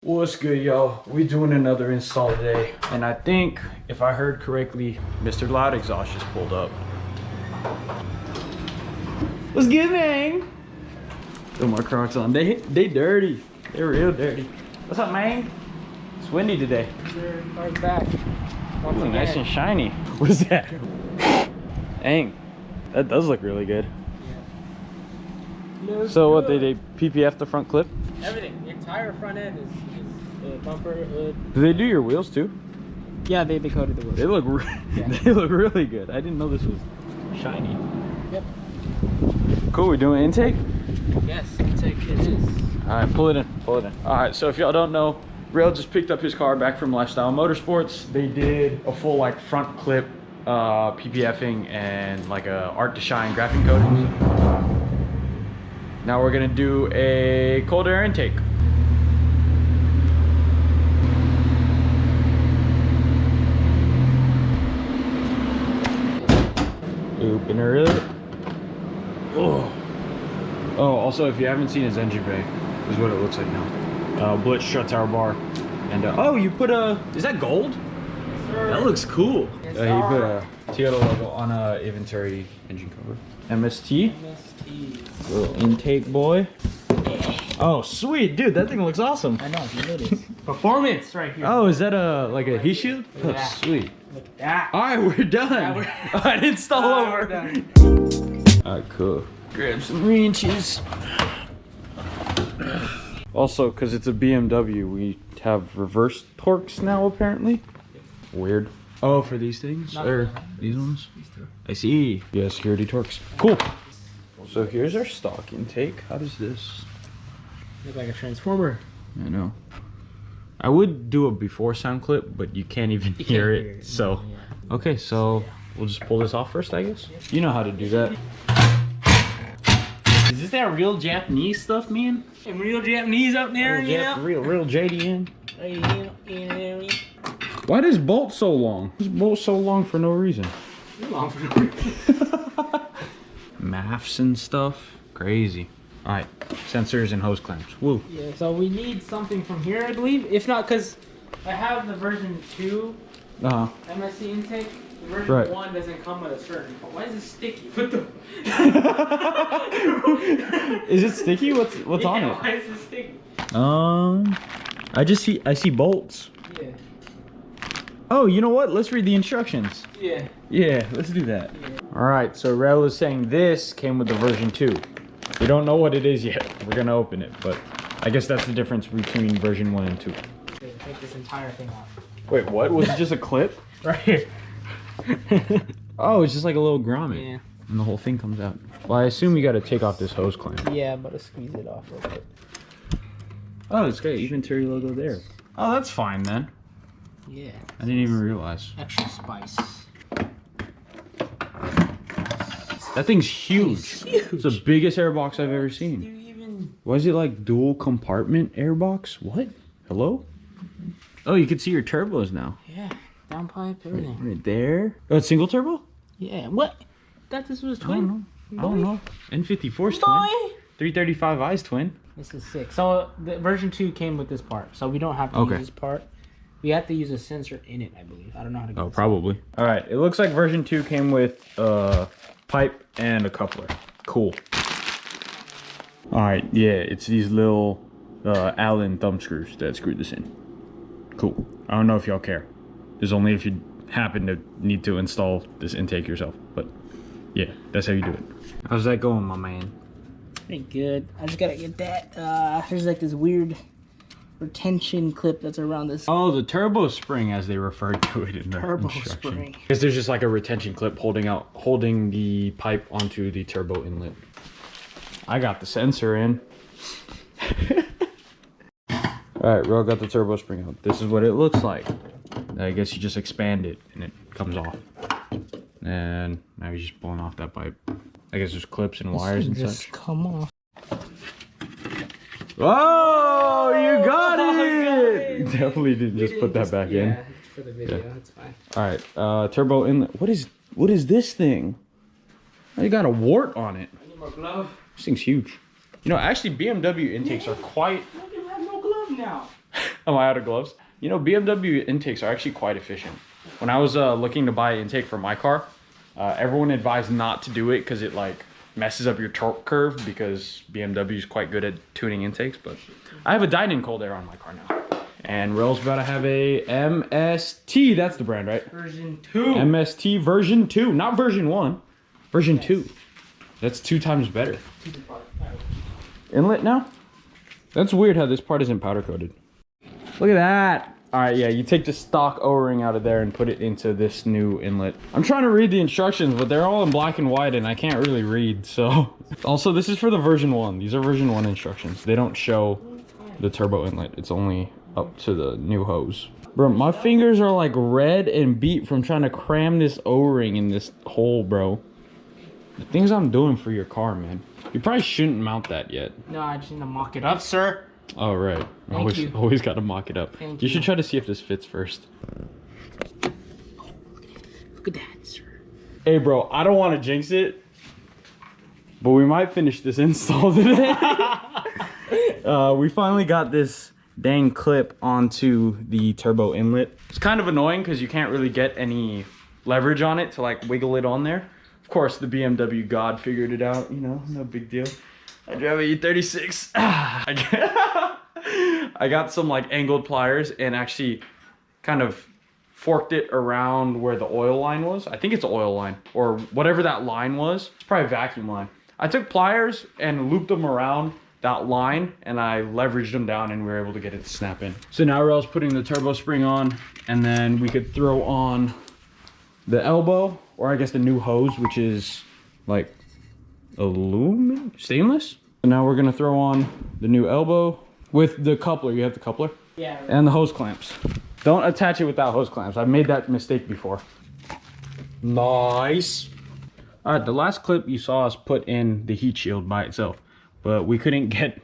What's good, y'all? We're doing another install today, and I think if I heard correctly, Mr. Loud Exhaust just pulled up. What's good, man? Put my Crocs on. They dirty. They're real dirty. What's up, man? It's windy today. Your car's back. Ooh, nice and shiny. What is that? Dang, that does look really good. Yeah. So what, they PPF the front clip? Everything. The entire front end is bumper, hood. Do they do your wheels too? Yeah, they coated the wheels. They look they look really good. I didn't know this was shiny. Yep. Cool, we're doing intake? Yes, intake it is. Alright, pull it in, pull it in. Alright, so if y'all don't know, Rail just picked up his car back from Lifestyle Motorsports. They did a full like front clip PPFing and like a art to shine graphing coating. Now we're gonna do a cold air intake. Open her up. Oh. Oh, also, if you haven't seen his engine bay, this is what it looks like now. Blitz strut tower bar, and oh, you put a. Is that gold? Sir. That looks cool. Yes, He put a Toyota logo on a Aventuri engine cover. MST. MST. Little intake boy. Oh, sweet, dude, that thing looks awesome. I know, you noticed. Performance right here. Oh, is that a like a heat shield? Look Oh, at that. sweet. Look at that. All right, we're done. Yeah, All right, install over. Done. All right, cool. Grab some wrenches. Also, because it's a BMW, we have reverse torques now, apparently. Weird. Oh, for these things? Not Or that. these ones? These two. I see. Yeah, security torques. Cool. So here's our stock intake. How does this? Look like a transformer. I know. I would do a before sound clip, but you can't even You hear can't it. hear it. So, No, yeah. okay, so we'll just pull this off first, I guess. You know how to do that. Is this that real Japanese stuff, man? Some real Japanese out there, you know? Real JDN. You know. Why does bolt so long? This bolt so long for no reason. Long for no reason. Maths and stuff. Crazy. All right, sensors and hose clamps. Woo. Yeah, so we need something from here, I believe. If not, because I have the version 2 Uh-huh. MSC intake. The version Right. 1 doesn't come with a certain. Why is it sticky? What the? Is it sticky? What's on it? Why is it sticky? I see bolts. Yeah. Oh, you know what? Let's read the instructions. Yeah. Yeah, let's do that. Yeah. All right, so Rel is saying this came with the version 2. We don't know what it is yet. We're gonna open it, but I guess that's the difference between version 1 and 2. Okay, take this entire thing off. Wait, what? Was it just a clip? Right here. Oh, it's just like a little grommet. Yeah. And the whole thing comes out. Well, I assume you gotta take off this hose clamp. Yeah, but let's squeeze it off real quick. Oh, it's got Aventuri logo there. Oh, that's fine then. Yeah. I didn't even realize. Extra spice. That thing's huge. It's the biggest airbox I've ever Do seen. you even? Why is it like dual compartment airbox? What? Hello? Oh, you can see your turbos now. Yeah. Downpipe, everything. Right there. Oh, it's single turbo? Yeah. What? Thought this was I twin. don't know. I don't know. N54's Boy. twin. 335i's twin. This is sick. So the version 2 came with this part, so we don't have to Okay. use this part. We have to use a sensor in it, I believe. I don't know how to get Oh, this. probably. All right. It looks like version 2 came with pipe and a coupler. Cool. All right. Yeah, it's these little Allen thumb screws that screwed this in. Cool. I don't know if y'all care. There's only if you happen to need to install this intake yourself. But yeah, that's how you do it. How's that going, my man? Pretty good. I just gotta get that. There's like this weird retention clip that's around this Oh, the turbo spring, as they referred to it in the turbo instruction. spring. Because there's just like a retention clip holding the pipe onto the turbo inlet. I got the sensor in. All right, Ro got the turbo spring out. This is what it looks like. I guess you just expand it and it comes off. And now you're just pulling off that pipe. I guess there's clips and wires and just such. come off. Oh, you got Oh, it! got it. Definitely didn't just put that back in. Yeah, for the video, that's fine. All right, turbo inlet. What is this thing? Oh, you got a wart on it. I need more glove. This thing's huge. You know, actually, BMW intakes are quite. Look, you have no glove now. Am I out of gloves? You know, BMW intakes are actually quite efficient. When I was looking to buy an intake for my car, everyone advised not to do it because it like messes up your torque curve, because BMW is quite good at tuning intakes. But I have a Dynon cold air on my car now. And Rel's about to have a MST. That's the brand, right? Version 2. MST version 2, not version 1. Version 2. That's 2 times better. Inlet now? That's weird how this part isn't powder coated. Look at that. All right, yeah, you take the stock O-ring out of there and put it into this new inlet. I'm trying to read the instructions, but they're all in black and white and I can't really read, so. Also, this is for the version 1. These are version 1 instructions. They don't show the turbo inlet. It's only up to the new hose. Bro, my fingers are like red and beat from trying to cram this O-ring in this hole, bro. The things I'm doing for your car, man. You probably shouldn't mount that yet. No, I just need to mock it up, sir. Oh, right. Always got to mock it up. You should try to see if this fits first. Look at that, sir. Hey, bro, I don't want to jinx it, but we might finish this install today. We finally got this dang clip onto the turbo inlet. It's kind of annoying because you can't really get any leverage on it to like wiggle it on there. Of course, the BMW god figured it out, you know, no big deal. I drive a E36. I got some like angled pliers and actually kind of forked it around where the oil line was. I think it's an oil line or whatever that line was. It's probably a vacuum line. I took pliers and looped them around that line and I leveraged them down and we were able to get it to snap in. So now Rel's putting the turbo spring on, and then we could throw on the elbow, or I guess the new hose, which is like aluminum, stainless. And now we're gonna throw on the new elbow with the coupler. You have the coupler? Yeah. Right. And the hose clamps. Don't attach it without hose clamps. I've made that mistake before. Nice. All right, the last clip you saw us put in the heat shield by itself, but we couldn't get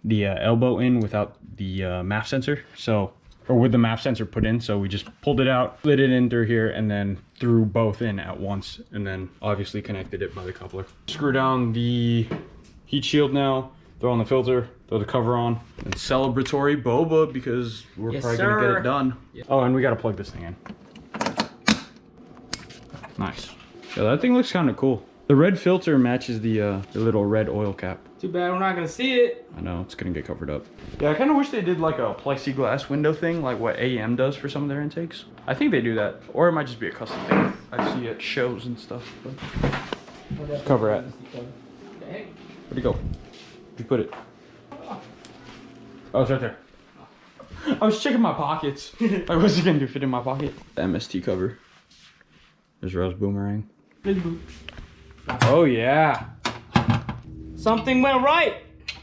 the elbow in without the MAF sensor. So, or with the MAF sensor put in. So we just pulled it out, slid it in through here, and then threw both in at once. And then obviously connected it by the coupler. Screw down the heat shield now, throw on the filter, throw the cover on, and celebratory boba because we're probably gonna get it done. Yeah. Oh, and we gotta plug this thing in. Nice. Yeah, that thing looks kind of cool. The red filter matches the little red oil cap. Too bad we're not gonna see it. I know, it's gonna get covered up. Yeah, I kind of wish they did like a plexiglass window thing, like what AEM does for some of their intakes. I think they do that, or it might just be a custom thing. I see at shows and stuff. But... Where's cover at? Where'd it go? You put it? Oh, it's right there. I was checking my pockets. Like, what's it gonna do? Fit in my pocket? The MST cover. There's Rose Boomerang. Oh yeah. Something went right.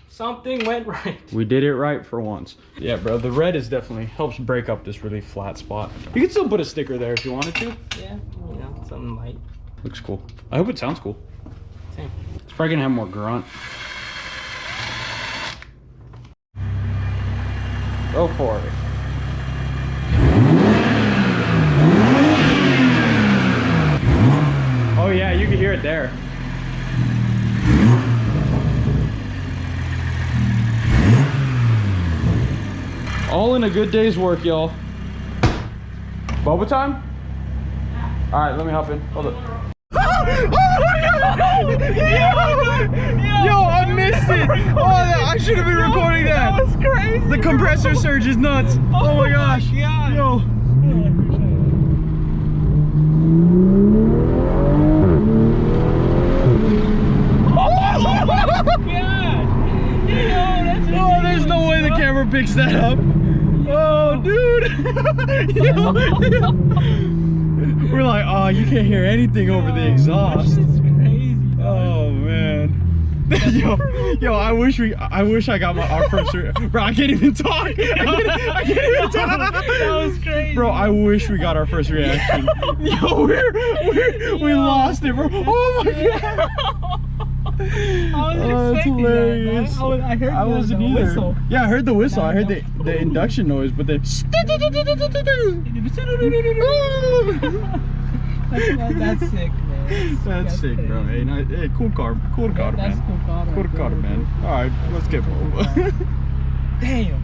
Something went right. We did it right for once. Yeah, bro. The red is definitely helps break up this really flat spot. You can still put a sticker there if you wanted to. Yeah, you know, something light. Looks cool. I hope it sounds cool. Same. It's probably gonna have more grunt. Go for it. Oh yeah, you can hear it there. All in a good day's work, y'all. Boba time? All right, let me hop in. Hold up. Yo, I missed it. Oh, I should have been recording that. That was crazy. The compressor surge is nuts. Oh my gosh. God. Yo. Oh, there's no way the camera picks that up. Oh, dude. We're like, oh, you can't hear anything over the exhaust. That's crazy. Oh man. yo, I wish I got our first. Bro, I can't even talk. I can't even talk. That was crazy. Bro, I wish we got our first reaction. Yo, we lost it, bro. Oh my god. I was expecting hilarious. that, I heard I wasn't either. Whistle. Yeah, I heard the whistle. I heard the induction noise, but then. That's sick, man. That's sick, bro. Hey, cool car, man. That's cool car. Cool car, man. All right, let's get Boba. Damn.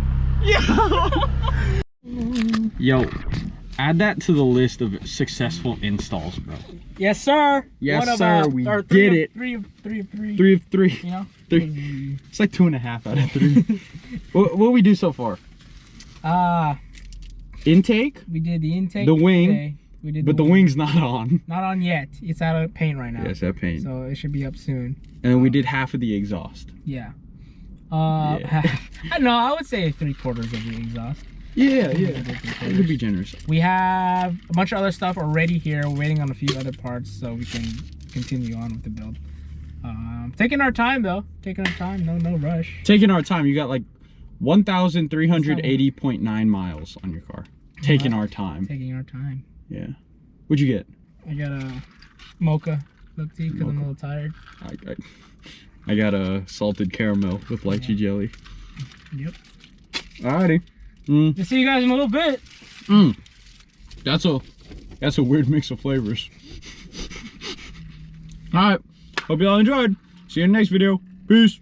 Yo, add that to the list of successful installs, bro. Yes, sir. Yes, One sir. of, We or did it. Three of three. 3 of 3. You know? 3. It's like 2.5 out of 3. What we do so far? Intake. We did the intake. The wing. Today. We did But the wing's not on. Not on yet. It's out of paint right now. Yes, that paint. So it should be up soon. And we did half of the exhaust. Yeah. I don't know. I would say 3/4 of the exhaust. Yeah. It could be generous. We have a bunch of other stuff already here. We're waiting on a few other parts so we can continue on with the build. Taking our time though. Taking our time. No rush. Taking our time. You got like 1,380.9 miles on your car. Taking our time. Taking our time. Yeah. What'd you get? I got a mocha milk tea because I'm a little tired. I got a salted caramel with lychee jelly. Yep. Alrighty. We'll see you guys in a little bit. That's a weird mix of flavors. Alright. Hope y'all enjoyed. See you in the next video. Peace.